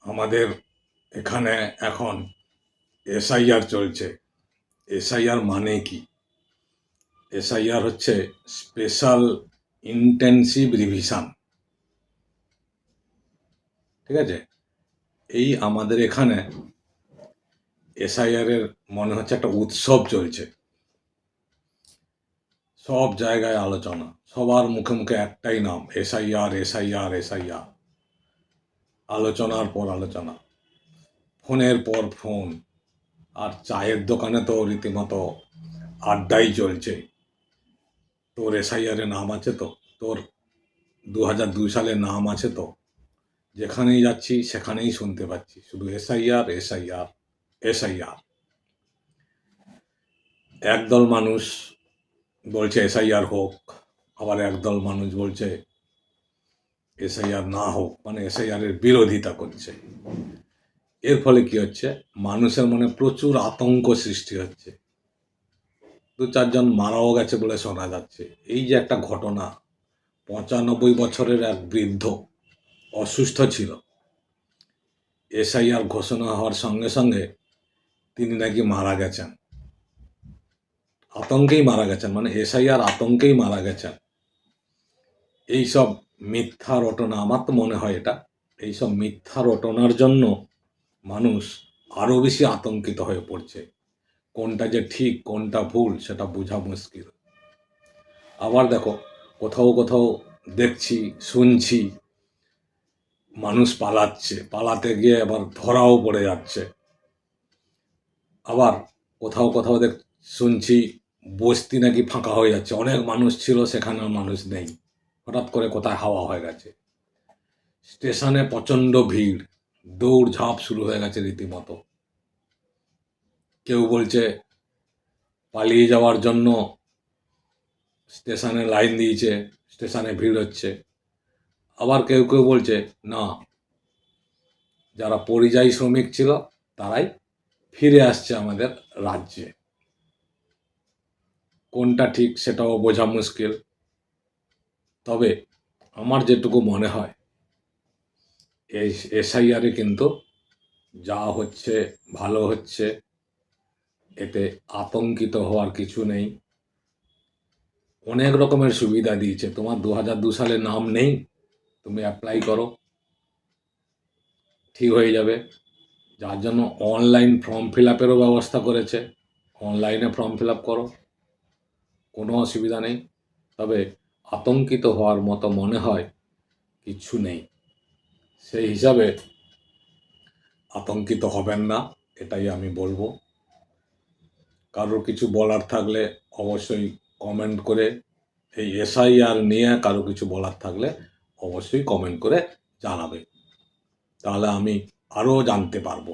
আমাদের এখানে এখন এসআইআর চলছে। এসআইআর মানে কি? এসআইআর হচ্ছে স্পেশাল ইন্টেনসিভ রিভিশন। ঠিক আছে? এই আমাদের এখানে এসআইআর এর মনে হচ্ছে একটা উৎসব চলছে। সব জায়গায় আলোচনা, সবার মুখে মুখে একটাই নাম, এসআইআর এসআইআর এসআইআর। আলোচনার পর আলোচনা, ফোনের পর ফোন, আর চায়ের দোকানে তো রীতিমতো আড্ডাই চলছে। তোর এসআইআরে নাম আছে তো? তোর 2002 সালে নাম আছে তো? যেখানেই যাচ্ছি সেখানেই শুনতে পাচ্ছি শুধু এসআইআর এসআইআর এসআইআর। একদল মানুষ বলছে এসআইআর হোক, আবার একদল মানুষ বলছে এসআইআর না হোক, মানে এসআইআর এর বিরোধিতা করছে। এর ফলে কি হচ্ছে? মানুষের মনে প্রচুর আতঙ্ক সৃষ্টি হচ্ছে। 2-4 জন মারাও গেছে বলে শোনা যাচ্ছে। এই যে একটা ঘটনা, 95 বছরের এক বৃদ্ধ অসুস্থ ছিল, এসআইআর ঘোষণা হওয়ার সঙ্গে সঙ্গে তিনি নাকি মারা গেছেন। আতঙ্কেই মারা গেছেন, মানে এসআইআর আতঙ্কেই মারা গেছেন। এইসব মিথ্যা রটনা, আমার তো মনে হয় এটা, এইসব মিথ্যা রটনার জন্য মানুষ আরও বেশি আতঙ্কিত হয়ে পড়ছে। কোনটা যে ঠিক কোনটা ভুল সেটা বোঝা মুশকিল। আবার দেখো, কোথাও কোথাও দেখছি শুনছি মানুষ পালাচ্ছে, পালাতে গিয়ে আবার ধরাও পড়ে যাচ্ছে। আবার কোথাও কোথাও শুনছি বস্তি নাকি ফাঁকা হয়ে যাচ্ছে, অনেক মানুষ ছিল সেখানে মানুষ নেই, হঠাৎ করে কোথায় হাওয়া হয়ে গেছে। স্টেশনে প্রচণ্ড ভিড়, দৌড়ঝাঁপ শুরু হয়ে গেছে রীতিমতো। কেউ বলছে পালিয়ে যাওয়ার জন্য স্টেশনে লাইন দিয়েছে, স্টেশনে ভিড় হচ্ছে। আবার কেউ কেউ বলছে না, যারা পরিযায়ী শ্রমিক ছিল তারাই ফিরে আসছে আমাদের রাজ্যে। কোনটা ঠিক সেটাও বোঝা মুশকিল। তবে আমার যেটুকু মনে হয়, এই এসআইআরে কিন্তু যা হচ্ছে ভালো হচ্ছে, এতে আতঙ্কিত হওয়ার কিছু নেই। অনেক রকমের সুবিধা দিয়েছে। তোমার 2002 সালে নাম নেই, তুমি অ্যাপ্লাই করো, ঠিক হয়ে যাবে। যার জন্য অনলাইন ফর্ম ফিল আপেরও ব্যবস্থা করেছে, অনলাইনে ফর্ম ফিল আপ করো, কোনো অসুবিধা নেই। তবে আতঙ্কিত হওয়ার মতো মনে হয় কিচ্ছু নেই। সেই হিসাবে আতঙ্কিত হবেন না, এটাই আমি বলবো। কারোর কিছু বলার থাকলে অবশ্যই কমেন্ট করে, এই এসআইআর নিয়ে কারো কিছু বলার থাকলে অবশ্যই কমেন্ট করে জানাবে, তাহলে আমি আরও জানতে পারবো।